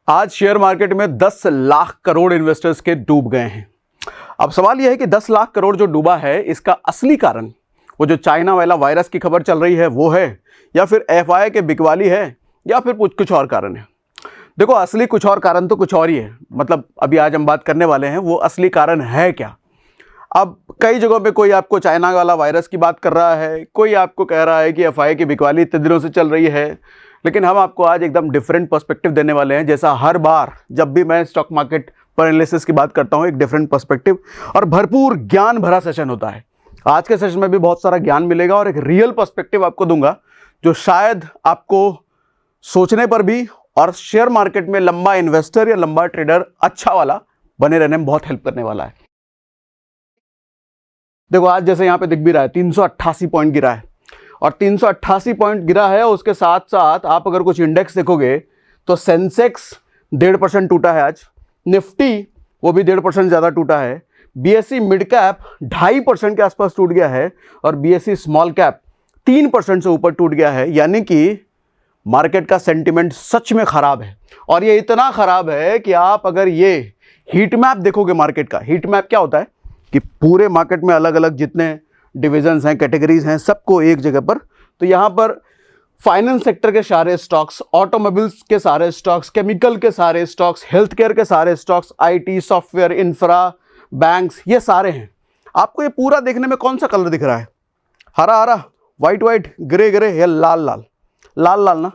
आज share market में 10 lakh crore investors के डूब गए हैं। अब सवाल यह है कि 10 लाख करोड़ जो डूबा है इसका असली कारण वो जो चाइना वाला वायरस की खबर चल रही है वो है, या फिर एफआई के बिकवाली है, या फिर कुछ और कारण है। देखो, असली कुछ और कारण तो कुछ और ही है। मतलब अभी आज हम बात करने वाले हैं वो असली कारण है क्या। अब कई जगहों पे कोई आपको चाइना वाला वायरस की बात कर रहा है, कोई आपको कह रहा है कि एफआई की बिकवाली इतने दिनों से चल रही है, लेकिन हम आपको आज एकदम डिफरेंट पर्सपेक्टिव देने वाले हैं। जैसा हर बार जब भी मैं स्टॉक मार्केट पर एनालिसिस की बात करता हूं, एक डिफरेंट पर्सपेक्टिव और भरपूर ज्ञान भरा सेशन होता है। आज के सेशन में भी बहुत सारा ज्ञान मिलेगा और एक रियल पर्सपेक्टिव आपको दूंगा जो शायद आपको सोचने पर भी और शेयर मार्केट में लंबा इन्वेस्टर या लंबा ट्रेडर अच्छा वाला बने रहने में बहुत हेल्प करने वाला है। देखो, आज जैसे यहां पे दिख भी रहा है 388 पॉइंट गिरा है, और 388 पॉइंट गिरा है। उसके साथ साथ आप अगर कुछ इंडेक्स देखोगे तो सेंसेक्स 1.5% टूटा है आज, निफ्टी वो भी 1.5% ज़्यादा टूटा है, बीएसई मिड कैप 2.5% के आसपास टूट गया है, और बीएसई स्मॉल कैप 3% से ऊपर टूट गया है। यानी कि मार्केट का सेंटिमेंट सच में खराब है, और ये इतना खराब है कि आप अगर ये हीट मैप देखोगे मार्केट का, हीट मैप क्या होता है कि पूरे मार्केट में अलग अलग जितने डिविजन्स हैं, कैटेगरीज हैं, सबको एक जगह पर, तो यहाँ पर फाइनेंस सेक्टर के सारे स्टॉक्स, ऑटोमोबाइल्स के सारे स्टॉक्स, केमिकल के सारे स्टॉक्स, हेल्थ केयर के सारे stocks, IT, software, infra, banks, ये सारे हैं। आपको ये पूरा देखने में कौन सा कलर दिख रहा है? हरा हरा, वाइट वाइट, ग्रे ग्रे, या लाल लाल? लाल लाल ना।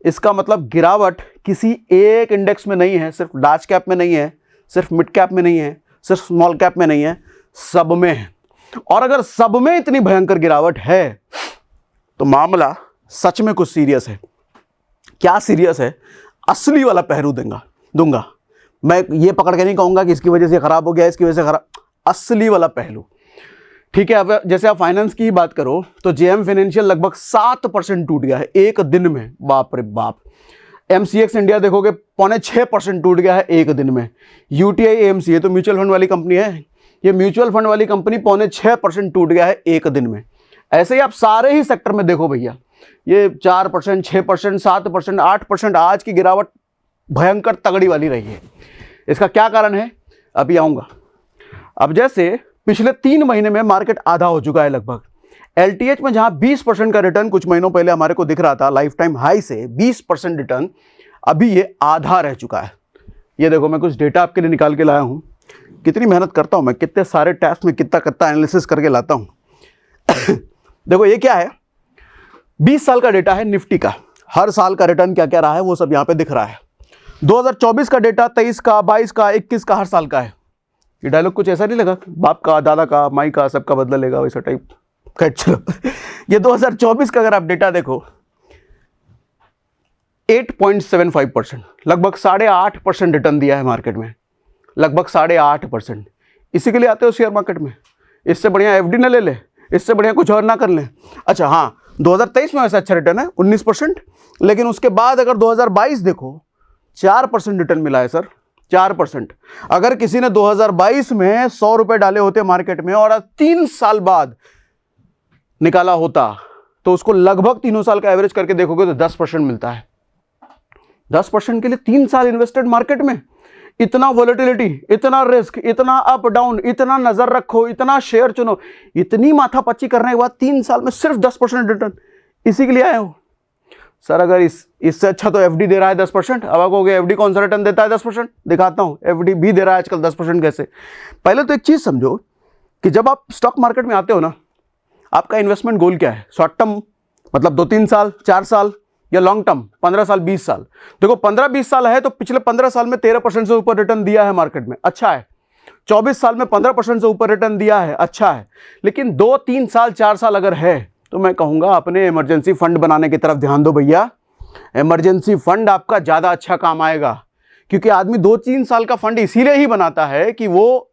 इसका मतलब गिरावट किसी एक इंडेक्स में नहीं है, सिर्फ लार्ज कैप में नहीं है, सिर्फ मिड कैप में नहीं है, सिर्फ स्मॉल कैप में नहीं है, सब में है। और अगर सब में इतनी भयंकर गिरावट है तो मामला सच में कुछ सीरियस है। क्या सीरियस है? असली वाला पहलू दूंगा। मैं ये पकड़ के नहीं कहूंगा कि इसकी वजह से खराब हो गया, इसकी वजह से खराब, असली वाला पहलू। ठीक है। अब जैसे आप फाइनेंस की बात करो तो जेएम फाइनेंशियल लगभग 7% टूट गया है एक दिन में। बाप रे बाप। एमसीएक्स इंडिया देखोगे 5.6% टूट गया है एक दिन में। यूटीआई एएमसी, ये तो म्यूचुअल फंड वाली कंपनी है, ये म्यूचुअल फंड वाली कंपनी 5.6% टूट गया है एक दिन में। ऐसे ही आप सारे ही सेक्टर में देखो भैया, ये 4%, 6%, 7%, 8% आज की गिरावट भयंकर तगड़ी वाली रही है। इसका क्या कारण है अभी आऊंगा। अब जैसे पिछले 3 महीने में मार्केट आधा हो चुका है लगभग। एलटीएच में जहां 20% का रिटर्न कुछ महीनों पहले हमारे को दिख रहा था, लाइफ टाइम हाई से 20% रिटर्न, अभी ये आधा रह चुका है। ये देखो, मैं कुछ डेटा आपके लिए निकाल के लाया हूं। कितनी मेहनत करता हूं मैं, कितने सारे टैब्स में कितना एनालिसिस करके लाता हूं। देखो ये क्या है, 20 साल का डेटा है निफ्टी का। हर साल का रिटर्न क्या क्या रहा है वो सब यहां पे दिख रहा है। 2024 का डेटा, 23 का, 22 का, 21 का, हर साल का है। ये डायलॉग कुछ ऐसा नहीं लगा, बाप का, दादा का, माई का, सबका बदला लेगा, वैसा टाइप। खैर चलो, ये 2024 का अगर आप डेटा देखो, 8.75%, लगभग 8.5% रिटर्न दिया है मार्केट में, लगभग 8.5%। इसी के लिए आते हो शेयर मार्केट में। इससे बढ़िया एफडी ना ले ले, इससे बढ़िया कुछ और ना कर ले। अच्छा हाँ, 2023 में वैसे अच्छा रिटर्न है 19%, लेकिन उसके बाद अगर 2022 देखो 4% रिटर्न मिला है सर, 4%। अगर किसी ने 2022 में 100 रुपए डाले होते मार्केट में और 3 साल बाद निकाला होता तो उसको लगभग 3 साल का एवरेज करके देखोगे तो 10% मिलता है। 10% के लिए 3 साल इन्वेस्टेड मार्केट में, इतना वोलेटिलिटी, इतना रिस्क, इतना अप डाउन, इतना नजर रखो, इतना शेयर चुनो, इतनी माथापच्ची करने के बाद 3 साल में सिर्फ 10% रिटर्न, इसी के लिए आए हो सर। अगर इससे अच्छा तो एफडी दे रहा है 10%। अब आप कहोगे एफडी कौन सा रिटर्न देता है 10%? दिखाता हूं, एफडी भी दे रहा है आजकल 10%। कैसे? पहले तो एक चीज समझो कि जब आप स्टॉक मार्केट में आते हो ना, आपका इन्वेस्टमेंट गोल क्या है? शॉर्ट टर्म मतलब 2-3 साल, 4 साल, या लॉन्ग टर्म 15 साल, 20 साल? देखो 15-20 साल है तो पिछले 15 साल में 13% से ऊपर रिटर्न दिया है मार्केट में, अच्छा है। 24 साल में 15% से ऊपर रिटर्न दिया है, अच्छा है। लेकिन 2-3 साल, 4 साल अगर है तो मैं कहूंगा अपने इमरजेंसी फंड बनाने की तरफ ध्यान दो भैया। इमरजेंसी फंड आपका ज्यादा अच्छा काम आएगा, क्योंकि आदमी 2-3 साल का फंड इसीलिए ही बनाता है कि वो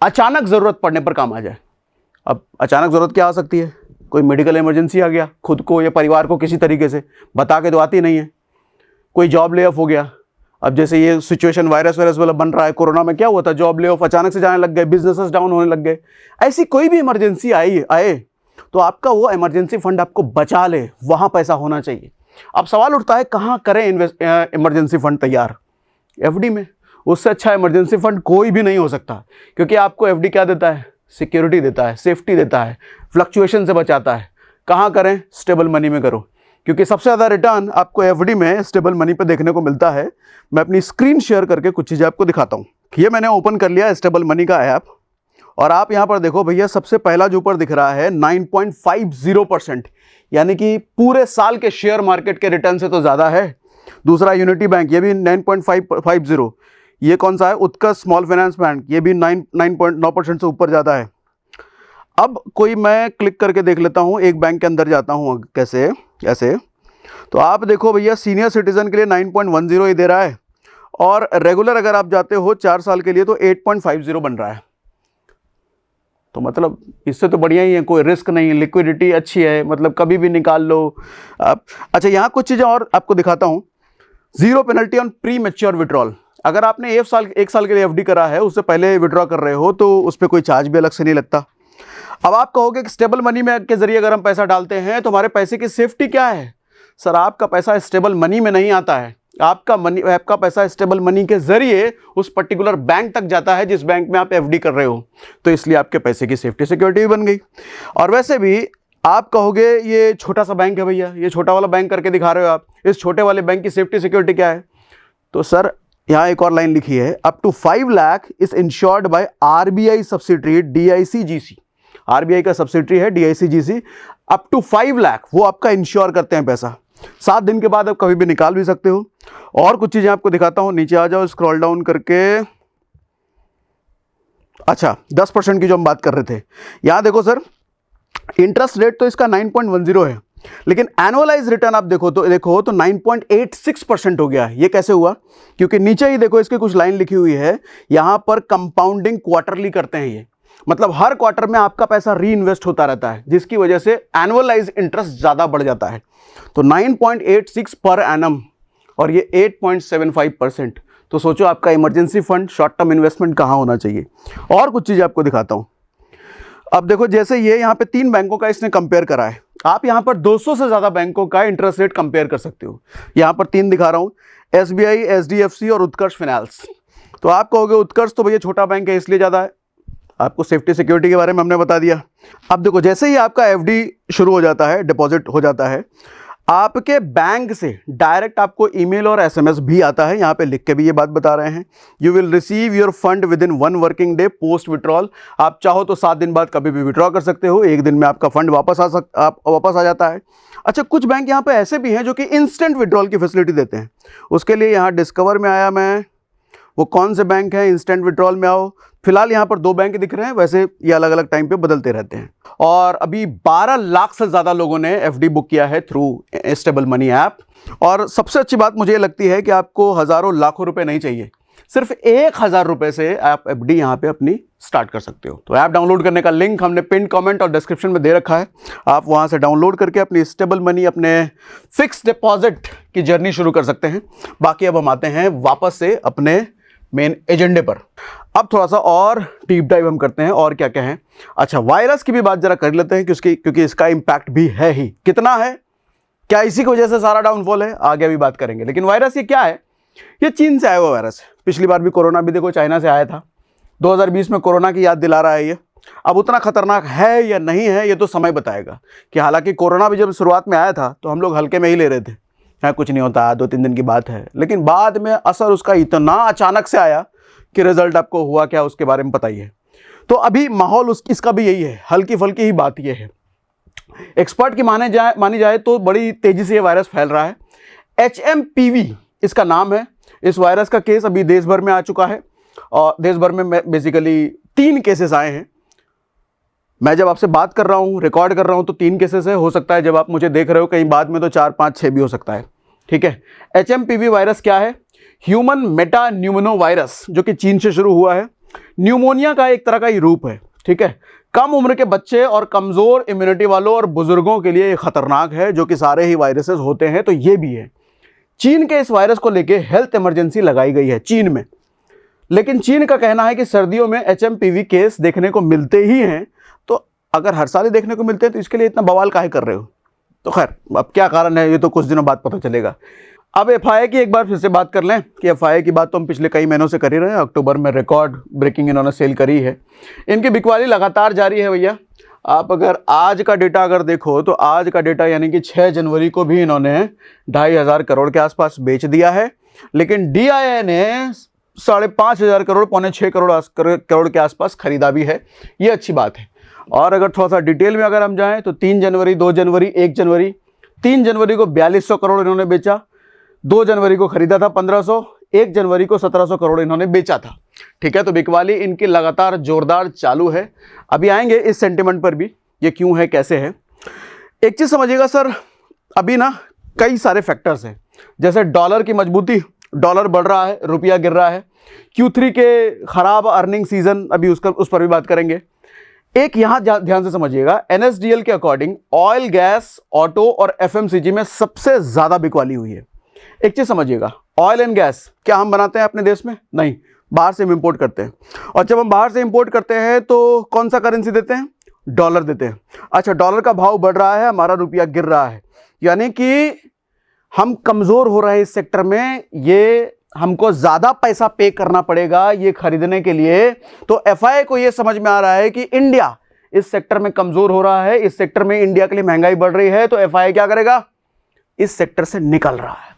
अचानक जरूरत पड़ने पर काम आ जाए। अब अचानक जरूरत क्या आ सकती है? कोई मेडिकल इमरजेंसी आ गया, खुद को या परिवार को किसी तरीके से, बता के तो आती नहीं है। कोई जॉब ले ऑफ हो गया। अब जैसे ये सिचुएशन वायरस वाला बन रहा है, कोरोना में क्या हुआ था, जॉब ले ऑफ अचानक से जाने लग गए, बिजनेसेस डाउन होने लग गए। ऐसी कोई भी इमरजेंसी आए तो आपका वो इमरजेंसी फंड आपको बचा ले, वहां पैसा होना चाहिए। अब सवाल उठता है कहाँ करें इमरजेंसी फंड तैयार? एफडी में। उससे अच्छा इमरजेंसी फंड कोई भी नहीं हो सकता, क्योंकि आपको एफडी क्या देता है? सिक्योरिटी देता है, सेफ्टी देता है, फ्लक्चुएशन से बचाता है। कहाँ करें? स्टेबल मनी में करो, क्योंकि सबसे ज़्यादा रिटर्न आपको एफडी में स्टेबल मनी पे देखने को मिलता है। मैं अपनी स्क्रीन शेयर करके कुछ चीज़ें आपको दिखाता हूँ। ये मैंने ओपन कर लिया स्टेबल मनी का ऐप, और आप यहाँ पर देखो भैया, सबसे पहला जो ऊपर दिख रहा है 9.50%, यानी कि पूरे साल के शेयर मार्केट के रिटर्न से तो ज़्यादा है। दूसरा यूनिटी बैंक, ये भी 9.550। ये कौन सा है? उत्कर्ष स्मॉल फाइनेंस बैंक, ये भी 9.9% से ऊपर ज़्यादा है। अब कोई मैं क्लिक करके देख लेता हूँ, एक बैंक के अंदर जाता हूँ, कैसे ऐसे, तो आप देखो भैया सीनियर सिटीजन के लिए 9.10 ही दे रहा है, और रेगुलर अगर आप जाते हो 4 साल के लिए तो 8.50 बन रहा है। तो मतलब इससे तो बढ़िया ही है, कोई रिस्क नहीं, लिक्विडिटी अच्छी है, मतलब कभी भी निकाल लो आप। अच्छा, यहाँ कुछ चीज़ें और आपको दिखाता हूँ। 0 penalty on pre mature withdrawal. अगर आपने 1 साल के लिए एफडी करा है, उससे पहले विड्रॉ कर रहे हो, तो उस पर कोई चार्ज भी अलग से नहीं लगता। अब आप कहोगे कि स्टेबल मनी में के जरिए अगर हम पैसा डालते हैं तो हमारे पैसे की सेफ्टी क्या है? सर, आपका पैसा स्टेबल मनी में नहीं आता है, आपका पैसा स्टेबल मनी के जरिए उस पर्टिकुलर बैंक तक जाता है जिस बैंक में आप एफडी कर रहे हो, तो इसलिए आपके पैसे की सेफ्टी सिक्योरिटी भी बन गई। और वैसे भी आप कहोगे ये छोटा सा बैंक है भैया, ये छोटा वाला बैंक करके दिखा रहे हो आप, इस छोटे वाले बैंक की सेफ्टी सिक्योरिटी क्या है? तो सर यहाँ एक और लाइन लिखी है, up to 5 lakh is insured by RBI subsidiary DICGC। RBI का सब्सिडरी है DICGC, अप टू 5 लाख वो आपका इंश्योर करते हैं पैसा। 7 दिन के बाद आप कभी भी निकाल भी सकते हो। और कुछ चीजें आपको दिखाता हूं, नीचे आ जाओ स्क्रॉल डाउन करके। अच्छा, 10% की जो हम बात कर रहे थे, यहां देखो सर, इंटरेस्ट रेट तो इसका 9.10 है, लेकिन एनुअलाइज रिटर्न आप देखो तो 9.86% हो गया है। ये कैसे हुआ? क्योंकि नीचे ही देखो इसकी कुछ लाइन लिखी हुई है, यहां पर कंपाउंडिंग क्वार्टरली करते हैं ये, मतलब हर क्वार्टर में आपका पैसा री इन्वेस्ट होता रहता है, जिसकी वजह से एनुअलाइज इंटरेस्ट ज्यादा बढ़ जाता है। तो 9.86 पर एनम, और ये 8.75%। तो सोचो आपका emergency fund, short term investment कहाँ होना चाहिए। और कुछ चीज़ें आपको दिखाता हूँ। अब देखो, जैसे ये यहाँ पे 3 बैंकों का इसने कंपेयर करा है, आप यहाँ पर 200 से ज़्यादा बैंकों का इंटरेस्ट रेट कंपेयर कर सकते हो। यहाँ पर 3 दिखा रहा हूँ, SBI, HDFC और उत्कर्ष फाइनेंस। तो आप कहोगे उत्कर्ष तो भैया छोटा बैंक है इसलिए ज़्यादा है, आपको सेफ्टी सिक्योरिटी के बारे में हमने बता दिया। अब देखो, जैसे ही आपका एफडी शुरू हो जाता है, डिपॉजिट हो जाता है, आपके बैंक से डायरेक्ट आपको ईमेल और SMS भी आता है। यहाँ पे लिख के भी ये बात बता रहे हैं, you will receive your fund with in 1 working day post withdrawal. आप चाहो तो 7 दिन बाद कभी भी विड्रॉ कर सकते हो, 1 दिन में आपका फंड वापस आ जाता है। अच्छा, कुछ बैंक यहाँ पे ऐसे भी हैं जो कि इंस्टेंट विड्रॉल की फैसिलिटी देते हैं। उसके लिए यहाँ डिस्कवर में आया मैं, वो कौन से बैंक हैं, इंस्टेंट विड्रॉल में आओ। फिलहाल यहाँ पर 2 बैंक दिख रहे हैं, वैसे ये अलग अलग टाइम पे बदलते रहते हैं। और अभी 12 लाख से ज़्यादा लोगों ने एफडी बुक किया है थ्रू स्टेबल मनी ऐप। और सबसे अच्छी बात मुझे लगती है कि आपको हज़ारों लाखों रुपए नहीं चाहिए, सिर्फ 1000 रुपए से आप एफडी यहाँ पे अपनी स्टार्ट कर सकते हो। तो ऐप डाउनलोड करने का लिंक हमने पिन कमेंट और डिस्क्रिप्शन में दे रखा है, आप वहाँ से डाउनलोड करके अपनी स्टेबल मनी, अपने फिक्स डिपॉजिट की जर्नी शुरू कर सकते हैं। बाकी अब हम आते हैं वापस से अपने मेन एजेंडे पर। अब थोड़ा सा और डीप डाइव हम करते हैं, और क्या क्या है। अच्छा, वायरस की भी बात जरा कर लेते हैं, क्योंकि इसका इम्पैक्ट भी है ही। कितना है, क्या इसी की वजह से सारा डाउनफॉल है, आगे भी बात करेंगे। लेकिन वायरस ये क्या है? ये चीन से आया हुआ वायरस है। पिछली बार भी कोरोना भी देखो चाइना से आया था, 2020 में कोरोना की याद दिला रहा है ये। अब उतना खतरनाक है या नहीं है ये तो समय बताएगा। कि हालांकि कोरोना भी जब शुरुआत में आया था तो हम लोग हल्के में ही ले रहे थे, हाँ कुछ नहीं होता, 2-3 दिन की बात है। लेकिन बाद में असर उसका इतना अचानक से आया कि रिजल्ट आपको हुआ क्या उसके बारे में पता ही है। तो अभी माहौल इसका भी यही है, हल्की फुल्की ही बात ये है। एक्सपर्ट की मानी जाए तो बड़ी तेजी से ये वायरस फैल रहा है। HMPV इसका नाम है। इस वायरस का केस अभी देश भर में आ चुका है, और देश भर में बेसिकली 3 केसेस आए हैं। मैं जब आपसे बात कर रहा हूँ, रिकॉर्ड कर रहा हूँ, तो 3 केसेस है। हो सकता है जब आप मुझे देख रहे हो कहीं बाद में तो 4, 5, 6 भी हो सकता है। ठीक है, HMPV वायरस क्या है? ह्यूमन मेटा न्यूमोनो वायरस, जो कि चीन से शुरू हुआ है। न्यूमोनिया का एक तरह का ही रूप है। ठीक है, कम उम्र के बच्चे और कमजोर इम्यूनिटी वालों और बुजुर्गों के लिए खतरनाक है, जो कि सारे ही वायरसेस होते हैं, तो ये भी है। चीन के इस वायरस को लेके हेल्थ इमरजेंसी लगाई गई है चीन में। लेकिन चीन का कहना है कि सर्दियों में HMPV केस देखने को मिलते ही हैं। तो अगर हर साल ही देखने को मिलते हैं तो इसके लिए इतना बवाल काहे कर रहे हो? तो खैर अब क्या कारण है ये तो कुछ दिनों बाद पता चलेगा। अब एफआईआई की एक बार फिर से बात कर लें कि एफआईआई की बात तो हम पिछले कई महीनों से कर ही रहे हैं। अक्टूबर में रिकॉर्ड ब्रेकिंग इन्होंने सेल करी है। इनकी बिकवाली लगातार जारी है भैया। आप अगर आज का डेटा अगर देखो तो आज का डेटा यानी कि 6 जनवरी को भी इन्होंने 2,500 करोड़ के आसपास बेच दिया है, लेकिन डीआईआई ने 5,500 करोड़, 5.25 करोड़ के आसपास खरीदा भी है। ये अच्छी बात है। और अगर थोड़ा सा डिटेल में अगर हम जाएं तो 3 जनवरी, 2 जनवरी, 1 जनवरी, 3 जनवरी को 4,200 करोड़ इन्होंने बेचा, 2 जनवरी को खरीदा था 1,500, 1 जनवरी को 1,700 करोड़ इन्होंने बेचा था। ठीक है, तो बिकवाली इनकी लगातार जोरदार चालू है। अभी आएंगे इस सेंटिमेंट पर भी, ये क्यों है कैसे है। एक चीज़ समझिएगा सर, अभी ना कई सारे फैक्टर्स हैं, जैसे डॉलर की मजबूती, डॉलर बढ़ रहा है, रुपया गिर रहा है, Q3 के खराब अर्निंग सीजन, अभी उस पर भी बात करेंगे। एक यहां ध्यान से समझिएगा, NSDL के अकॉर्डिंग ऑयल, गैस, ऑटो और FMCG में सबसे ज्यादा बिकवाली हुई है। एक चीज समझिएगा, ऑयल एंड गैस क्या हम बनाते हैं अपने देश में? नहीं, बाहर से हम इंपोर्ट करते हैं। और जब हम बाहर से इंपोर्ट करते हैं तो कौन सा करेंसी देते हैं? डॉलर देते हैं। अच्छा, डॉलर का भाव बढ़ रहा है, हमारा रुपया गिर रहा है, यानी कि हम कमजोर हो रहे हैं इस सेक्टर में। ये हमको ज्यादा पैसा पे करना पड़ेगा ये खरीदने के लिए। तो एफआईआई को ये समझ में आ रहा है कि इंडिया इस सेक्टर में कमजोर हो रहा है, इस सेक्टर में इंडिया के लिए महंगाई बढ़ रही है, तो एफआईआई क्या करेगा? इस सेक्टर से निकल रहा है।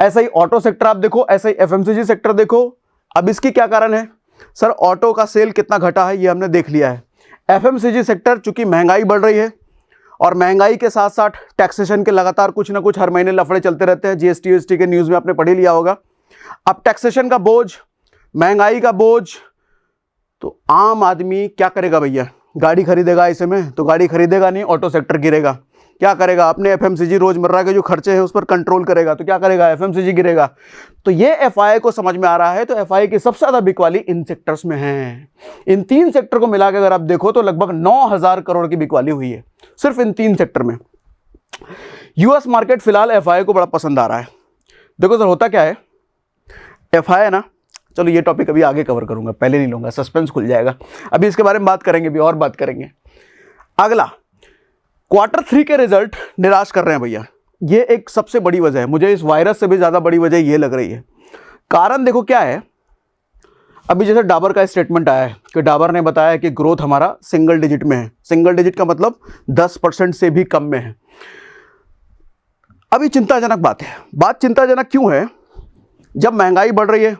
ऐसा ही ऑटो सेक्टर आप देखो, ऐसा ही FMCG सेक्टर देखो। अब इसकी क्या कारण है सर? ऑटो का सेल कितना घटा है ये हमने देख लिया है। FMCG सेक्टर चूंकि महंगाई बढ़ रही है और महंगाई के साथ साथ टैक्सेशन के लगातार कुछ ना कुछ हर महीने लफड़े चलते रहते हैं। GST के न्यूज़ में आपने पढ़ ही लिया होगा। अब टैक्सेशन का बोझ, महंगाई का बोझ, तो आम आदमी क्या करेगा भैया? गाड़ी खरीदेगा ऐसे में? तो गाड़ी खरीदेगा नहीं, ऑटो सेक्टर गिरेगा। क्या करेगा? अपने FMCG रोजमर्रा के जो खर्चे हैं उस पर कंट्रोल करेगा, तो क्या करेगा? FMCG गिरेगा। तो ये एफआईआई को समझ में आ रहा है। तो एफआईआई की सबसे ज्यादा बिकवाली इन सेक्टर्स में है। इन 3 सेक्टर को मिलाकर अगर आप देखो तो लगभग 9,000 करोड़ की बिकवाली हुई है सिर्फ इन 3 सेक्टर में। यूएस मार्केट फिलहाल एफआईआई को बड़ा पसंद आ रहा है। देखो सर, होता क्या है, एफआईआई ना, चलो ये टॉपिक अभी आगे कवर करूंगा, पहले नहीं लूंगा, सस्पेंस खुल जाएगा। अभी इसके बारे में बात करेंगे, भी और बात करेंगे। अगला, Q3 के रिजल्ट निराश कर रहे हैं भैया। ये एक सबसे बड़ी वजह है, मुझे इस वायरस से भी ज्यादा बड़ी वजह ये लग रही है। कारण देखो क्या है, अभी जैसे डाबर का स्टेटमेंट आया है कि डाबर ने बताया कि ग्रोथ हमारा सिंगल डिजिट में है। सिंगल डिजिट का मतलब 10% से भी कम में है। अभी चिंताजनक बात है। बात चिंताजनक क्यों है? जब महंगाई बढ़ रही है,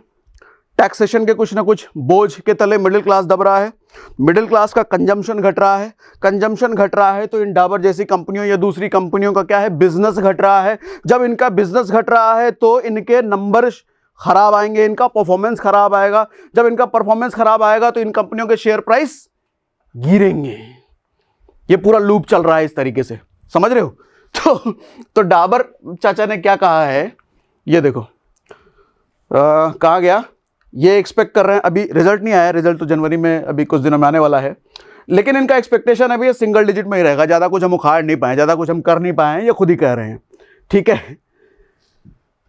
टैक्सेशन के कुछ ना कुछ बोझ के तले मिडिल क्लास दब रहा है, मिडिल क्लास का कंजम्पशन घट रहा है, कंजम्पशन घट रहा है तो इन डाबर जैसी कंपनियों या दूसरी कंपनियों का क्या है? बिजनेस घट रहा है। जब इनका बिजनेस घट रहा है तो इनके नंबर खराब आएंगे, इनका परफॉर्मेंस खराब आएगा। जब इनका परफॉर्मेंस खराब आएगा तो इन कंपनियों के शेयर प्राइस गिरेंगे। ये पूरा लूप चल रहा है इस तरीके से, समझ रहे हो? तो डाबर चाचा ने क्या कहा है, ये देखो कहा गया, ये एक्सपेक्ट कर रहे हैं, अभी रिजल्ट नहीं आया, रिजल्ट तो जनवरी में अभी कुछ दिनों में आने वाला है, लेकिन इनका एक्सपेक्टेशन अभी ये सिंगल डिजिट में ही रहेगा। ज़्यादा कुछ हम उखाड़ नहीं पाए, ज़्यादा कुछ हम कर नहीं पाए हैं, ये खुद ही कह रहे हैं। ठीक है,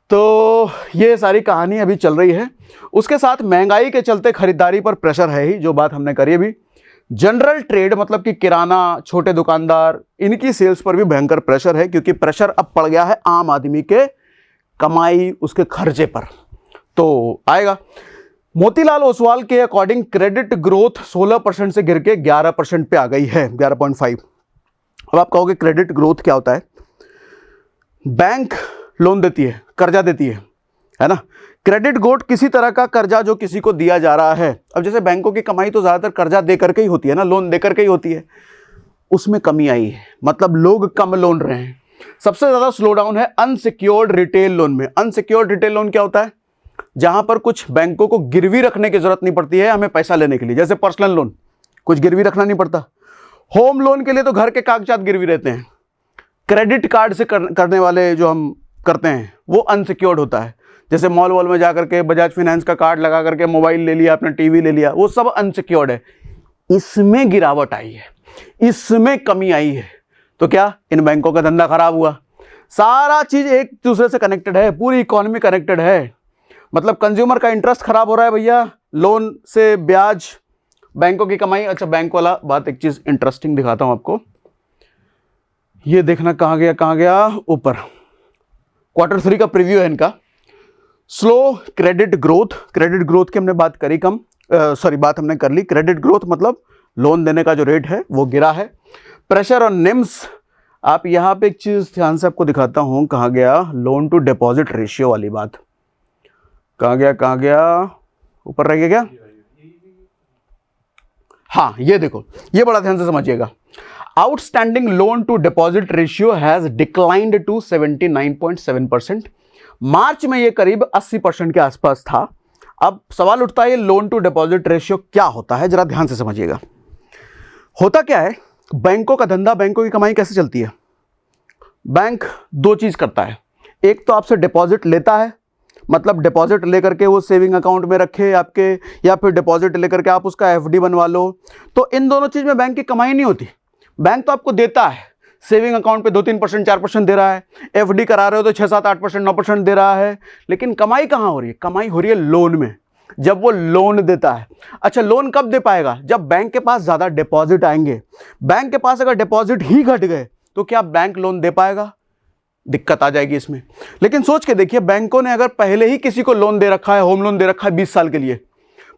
तो ये सारी कहानी अभी चल रही है। उसके साथ महंगाई के चलते खरीदारी पर प्रेशर है ही, जो बात हमने करी अभी। जनरल ट्रेड मतलब कि किराना, छोटे दुकानदार, इनकी सेल्स पर भी भयंकर प्रेशर है, क्योंकि प्रेशर अब पड़ गया है आम आदमी के कमाई, उसके खर्चे पर, तो आएगा। मोतीलाल ओसवाल के अकॉर्डिंग क्रेडिट ग्रोथ 16% से गिर के 11% पे आ गई है, 11.5। अब आप कहोगे क्रेडिट ग्रोथ क्या होता है? बैंक लोन देती है, कर्जा देती है ना। क्रेडिट ग्रोथ किसी तरह का कर्जा जो किसी को दिया जा रहा है। अब जैसे बैंकों की कमाई तो ज्यादातर कर्जा दे करके ही होती है ना, लोन दे करके ही होती है, उसमें कमी आई है, मतलब लोग कम लोन रहे हैं। सबसे ज्यादा स्लो डाउन है अनसिक्योर्ड रिटेल लोन में। अनसिक्योर्ड रिटेल लोन क्या होता है? जहां पर कुछ बैंकों को गिरवी रखने की जरूरत नहीं पड़ती है हमें पैसा लेने के लिए, जैसे पर्सनल लोन, कुछ गिरवी रखना नहीं पड़ता। होम लोन के लिए तो घर के कागजात गिरवी रहते हैं। क्रेडिट कार्ड से करने वाले जो हम करते हैं वो अनसिक्योर्ड होता है, जैसे मॉल वॉल में जाकर के बजाज फाइनेंस का कार्ड लगा करके मोबाइल ले लिया, अपना टीवी ले लिया, वो सब अनसिक्योर्ड है। इसमें गिरावट आई है, इसमें कमी आई है, तो क्या इन बैंकों का धंधा खराब हुआ? सारा चीज एक दूसरे से कनेक्टेड है, पूरी इकोनॉमी कनेक्टेड है। मतलब कंज्यूमर का इंटरेस्ट खराब हो रहा है भैया, लोन से ब्याज, बैंकों की कमाई। अच्छा, बैंक वाला बात, एक चीज इंटरेस्टिंग दिखाता हूं आपको। ये देखना कहाँ गया ऊपर। Q3 का प्रीव्यू है इनका। स्लो क्रेडिट ग्रोथ की हमने बात करी बात हमने कर ली। क्रेडिट ग्रोथ मतलब लोन देने का जो रेट है वो गिरा है। प्रेशर ऑन निम्स, आप यहाँ पे एक चीज ध्यान से आपको दिखाता हूँ, कहाँ गया लोन टू डिपॉजिट रेशियो वाली बात, कहाँ गया ऊपर रह गया क्या? हाँ ये देखो, ये बड़ा ध्यान से समझिएगा। Outstanding loan to deposit ratio has declined to 79.7%। March में ये करीब 80% के आसपास था। अब सवाल उठता है ये लोन टू डिपॉजिट रेशियो क्या होता है, जरा ध्यान से समझिएगा। होता क्या है, बैंकों का धंधा, बैंकों की कमाई कैसे चलती है? बैंक दो चीज करता है, एक तो आपसे डिपॉजिट लेता है, मतलब डिपॉजिट लेकर के वो सेविंग अकाउंट में रखे आपके, या फिर डिपॉजिट लेकर के आप उसका एफडी बनवा लो। तो इन दोनों चीज में बैंक की कमाई नहीं होती। बैंक तो आपको देता है, सेविंग अकाउंट पे 2-3% 4% दे रहा है, एफडी करा रहे हो तो 6-7-8% 9% दे रहा है, लेकिन कमाई कहाँ हो रही है? कमाई हो रही है लोन में, जब वो लोन देता है। अच्छा, लोन कब दे पाएगा? जब बैंक के पास ज्यादा डिपॉजिट आएंगे। बैंक के पास अगर डिपॉजिट ही घट गए तो क्या बैंक लोन दे पाएगा? दिक्कत आ जाएगी इसमें। लेकिन सोच के देखिए, बैंकों ने अगर पहले ही किसी को लोन दे रखा है, होम लोन दे रखा है 20 साल के लिए,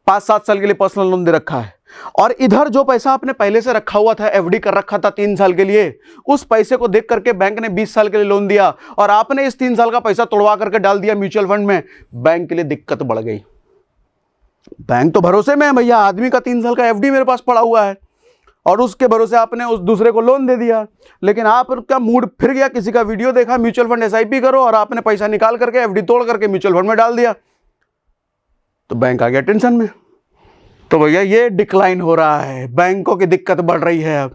5-7 साल के लिए पर्सनल लोन दे रखा है, और इधर जो पैसा आपने पहले से रखा हुआ था, एफडी कर रखा था 3 साल के लिए, उस पैसे को देख करके बैंक ने 20 साल के लिए लोन दिया और आपने इस 3 साल का पैसा तोड़वा करके डाल दिया म्यूचुअल फंड में, बैंक के लिए दिक्कत बढ़ गई। बैंक तो भरोसे में है भैया, आदमी का 3 साल का एफडी मेरे पास पड़ा हुआ है और उसके भरोसे आपने उस दूसरे को लोन दे दिया। लेकिन आपका मूड फिर गया, किसी का वीडियो देखा म्यूचुअल फंड एसआईपी करो, और आपने पैसा निकाल करके एफडी तोड़ करके म्यूचुअल फंड में डाल दिया, तो बैंक आ गया टेंशन में। तो भैया ये डिक्लाइन हो रहा है, बैंकों की दिक्कत बढ़ रही है।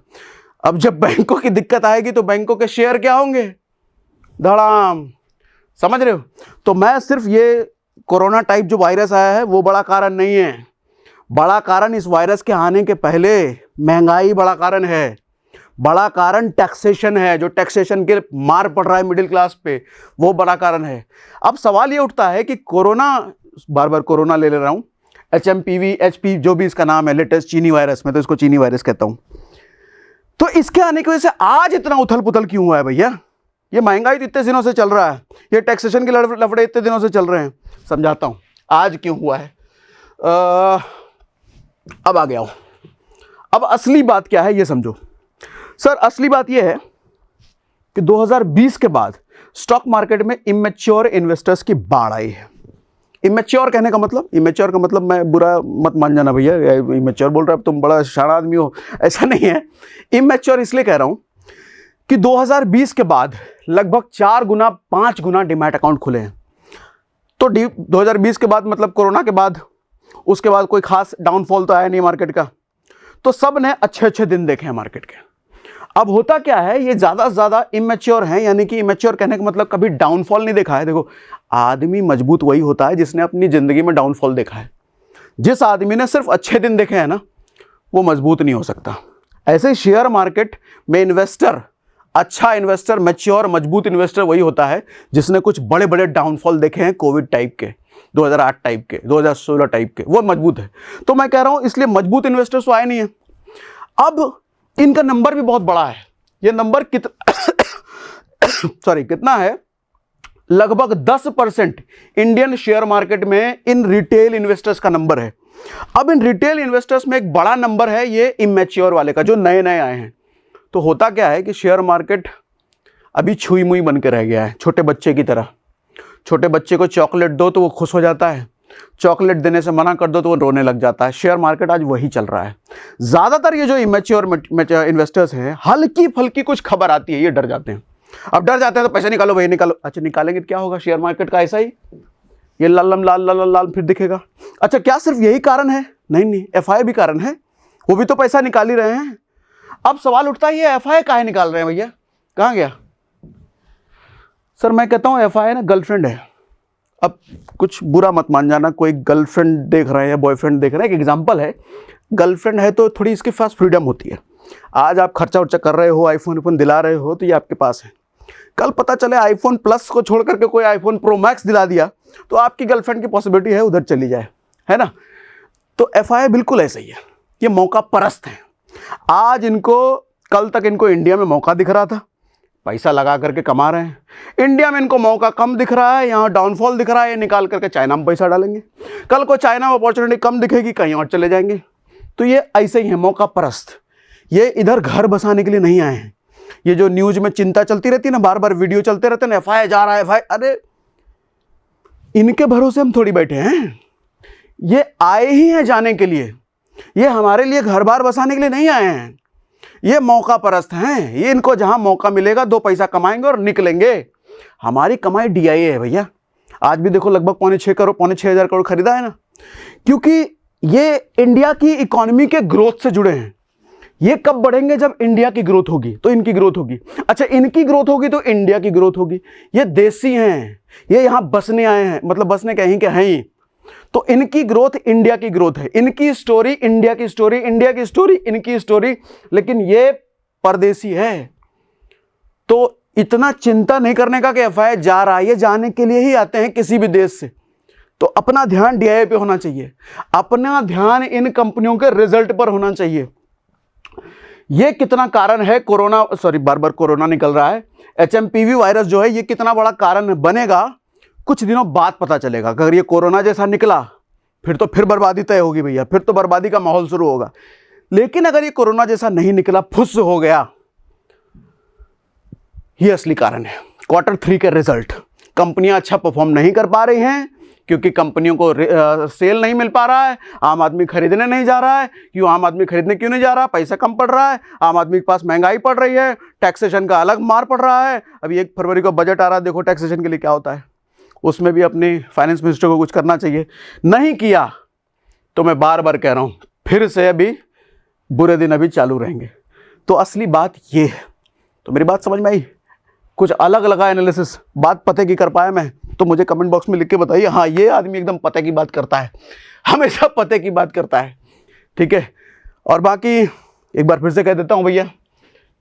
अब जब बैंकों की दिक्कत आएगी तो बैंकों के शेयर क्या होंगे? धड़ाम। समझ रहे हो? तो मैं सिर्फ ये कोरोना टाइप जो वायरस आया है वो बड़ा कारण नहीं है। बड़ा कारण इस वायरस के आने के पहले महंगाई बड़ा कारण है, बड़ा कारण टैक्सेशन है, जो टैक्सेशन के मार पड़ रहा है मिडिल क्लास पे, वो बड़ा कारण है। अब सवाल ये उठता है कि कोरोना, बार बार कोरोना ले रहा हूं, HMPV HP जो भी इसका नाम है, लेटेस्ट चीनी वायरस, मैं तो इसको चीनी वायरस कहता हूं। तो इसके आने की वजह से आज इतना उथल पुथल क्यों हुआ है भैया? ये महंगाई तो इतने दिनों से चल रहा है, ये टैक्सेशन के लफड़े इतने दिनों से चल रहे हैं। समझाता हूं आज क्यों हुआ है। अब आ गया हूं। अब असली बात क्या है ये समझो। सर असली बात ये है कि 2020 के बाद स्टॉक मार्केट में इमेच्योर इन्वेस्टर्स की बाढ़ आई है। इमेच्योर कहने का मतलब, इमेच्योर का मतलब, मैं बुरा मत मान जाना भैया, इमेच्योर बोल रहा है तुम बड़ा शाना आदमी हो, ऐसा नहीं है। इमेच्योर इसलिए कह रहा हूं कि 2020 के बाद लगभग 4 गुना 5 गुना डीमैट अकाउंट खुले हैं। तो 2020 के बाद मतलब कोरोना के बाद, उसके बाद कोई खास डाउनफॉल तो आया नहीं मार्केट का, तो सब ने अच्छे अच्छे दिन देखे हैं मार्केट के। अब होता क्या है, ये ज्यादा से ज्यादा इमेच्योर हैं, यानी कि इमेच्योर कहने का मतलब कभी डाउनफॉल नहीं देखा है। देखो, आदमी मजबूत वही होता है जिसने अपनी जिंदगी में डाउनफॉल देखा है। जिस आदमी ने सिर्फ अच्छे दिन देखे हैं ना, वो मजबूत नहीं हो सकता। ऐसे शेयर मार्केट में इन्वेस्टर, अच्छा इन्वेस्टर, मैच्योर मजबूत इन्वेस्टर वही होता है जिसने कुछ बड़े बड़े डाउनफॉल देखे हैं, कोविड टाइप के, 2008 टाइप के, 2016 टाइप के, वो मजबूत है। तो मैं कह रहा हूं इसलिए मजबूत इन्वेस्टर्स तो आए नहीं है। अब इनका नंबर भी बहुत बड़ा है। ये नंबर कितना है? लगभग 10% इंडियन शेयर मार्केट में इन रिटेल इन्वेस्टर्स का नंबर है। अब इन रिटेल इन्वेस्टर्स में एक बड़ा नंबर है ये इमेच्योर वाले का, जो नए नए आए हैं। तो होता क्या है कि शेयर मार्केट अभी छुई मुई बन के रह गया है, छोटे बच्चे की तरह। छोटे बच्चे को चॉकलेट दो तो वो खुश हो जाता है, चॉकलेट देने से मना कर दो तो वो रोने लग जाता है। शेयर मार्केट आज वही चल रहा है। ज्यादातर ये जो इमेच्योर इन्वेस्टर्स हैं, हल्की फल्की कुछ खबर आती है ये डर जाते हैं। अब डर जाते हैं तो पैसा निकालो भाई निकालो। अच्छा निकालेंगे तो क्या होगा? शेयर मार्केट का ऐसा ही, ये लाल लाल लाल लाल लाल फिर दिखेगा। अच्छा क्या सिर्फ यही कारण है? नहीं, एफआई भी कारण है, वो भी तो पैसा निकाल ही रहे हैं। अब सवाल उठता है ये एफआई काहे निकाल रहे हैं भैया? कहां गया? सर मैं कहता हूं एफआई ना गर्लफ्रेंड है। अब कुछ बुरा मत मान जाना, कोई गर्लफ्रेंड देख रहे हैं, बॉयफ्रेंड देख रहे हैं, एक एग्जांपल है। गर्लफ्रेंड है तो थोड़ी इसके पास फ्रीडम होती है। आज आप खर्चा उर्चा कर रहे हो, आईफोन दिला रहे हो, तो ये आपके पास है। कल पता चले आईफोन प्लस को छोड़ करके कोई आईफोन प्रो मैक्स दिला दिया, तो आपकी गर्लफ्रेंड की पॉसिबिलिटी है उधर चली जाए, है ना? तो एफआई बिल्कुल ऐसा ही है, ये मौका परस्त है। आज इनको, कल तक इनको इंडिया में मौका दिख रहा था, पैसा लगा करके कमा रहे हैं। इंडिया में इनको मौका कम दिख रहा है, यहाँ डाउनफॉल दिख रहा है, ये निकाल करके चाइना में पैसा डालेंगे। कल को चाइना में अपॉर्चुनिटी कम दिखेगी, कहीं और चले जाएंगे। तो ये ऐसे ही है, मौका परस्त। ये इधर घर बसाने के लिए नहीं आए हैं। ये जो न्यूज में चिंता चलती रहती है ना, बार बार वीडियो चलते रहते हैं ना, एफआईआर जा रहा है, एफआईआर, अरे इनके भरोसे हम थोड़ी बैठे हैं। ये आए ही हैं जाने के लिए, ये हमारे लिए घर बार बसाने के लिए नहीं आए हैं। ये मौका परस्त हैं, ये इनको जहां मौका मिलेगा 2 पैसा कमाएंगे और निकलेंगे। हमारी कमाई डीआईए है भैया। आज भी देखो लगभग 5.5 करोड़ खरीदा है ना, क्योंकि ये इंडिया की इकोनॉमी के ग्रोथ से जुड़े हैं। ये कब बढ़ेंगे? जब इंडिया की ग्रोथ होगी तो इनकी ग्रोथ होगी, अच्छा इनकी ग्रोथ होगी तो इंडिया की ग्रोथ होगी। ये देसी हैं, ये यहां बसने आए हैं, मतलब बसने कहीं के हैं ही, तो इनकी ग्रोथ इंडिया की ग्रोथ है। इनकी स्टोरी इंडिया की स्टोरी, इंडिया की स्टोरी इनकी स्टोरी, लेकिन ये परदेसी है। तो इतना चिंता नहीं करने का कि एफआईआर जा रहा है, ये जाने के लिए ही आते हैं किसी भी देश से। तो अपना ध्यान डीआईए पे होना चाहिए, अपना ध्यान इन कंपनियों के रिजल्ट पर होना चाहिए। ये कितना कारण है कोरोना, सॉरी बार बार कोरोना निकल रहा है, एचएमपीवी वायरस जो है, ये कितना बड़ा कारण बनेगा कुछ दिनों बाद पता चलेगा। अगर ये कोरोना जैसा निकला फिर तो फिर बर्बादी तय होगी भैया, फिर तो बर्बादी का माहौल शुरू होगा। लेकिन अगर ये कोरोना जैसा नहीं निकला, फुस हो गया, ये असली कारण है। Q3 के रिजल्ट, कंपनियां अच्छा परफॉर्म नहीं कर पा रही हैं क्योंकि कंपनियों को सेल नहीं मिल पा रहा है, आम आदमी खरीदने नहीं जा रहा है। क्यों आम आदमी खरीदने क्यों नहीं जा रहा? पैसा कम पड़ रहा है, आम आदमी के पास महंगाई पड़ रही है, टैक्सेशन का अलग मार पड़ रहा है। अभी 1 फरवरी को बजट आ रहा है, देखो टैक्सेशन के लिए क्या होता है, उसमें भी अपने फाइनेंस मिनिस्टर को कुछ करना चाहिए। नहीं किया तो मैं बार बार कह रहा हूँ, फिर से अभी बुरे दिन अभी चालू रहेंगे। तो असली बात ये है। तो मेरी बात समझ में आई? कुछ अलग लगा एनालिसिस, बात पते की कर पाया मैं तो मुझे कमेंट बॉक्स में लिख के बताइए। हाँ, ये आदमी एकदम पते की बात करता है, हमेशा पते की बात करता है, ठीक है। और बाकी एक बार फिर से कह देता हूँ भैया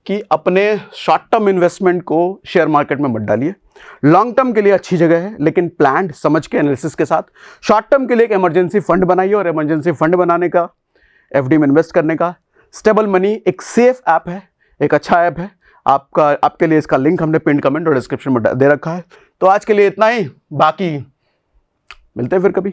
कि अपने शॉर्ट टर्म इन्वेस्टमेंट को शेयर मार्केट में मत डालिए। लॉन्ग टर्म के लिए अच्छी जगह है, लेकिन प्लान्ड समझ के एनालिसिस के साथ। शॉर्ट टर्म के लिए एक इमरजेंसी फंड बनाइए, और इमरजेंसी फंड बनाने का, एफडी में इन्वेस्ट करने का, स्टेबल मनी एक सेफ ऐप है, एक अच्छा ऐप है आपके लिए। इसका लिंक हमने पिन कमेंट और डिस्क्रिप्शन में दे रखा है। तो आज के लिए इतना ही, बाकी मिलते हैं फिर कभी।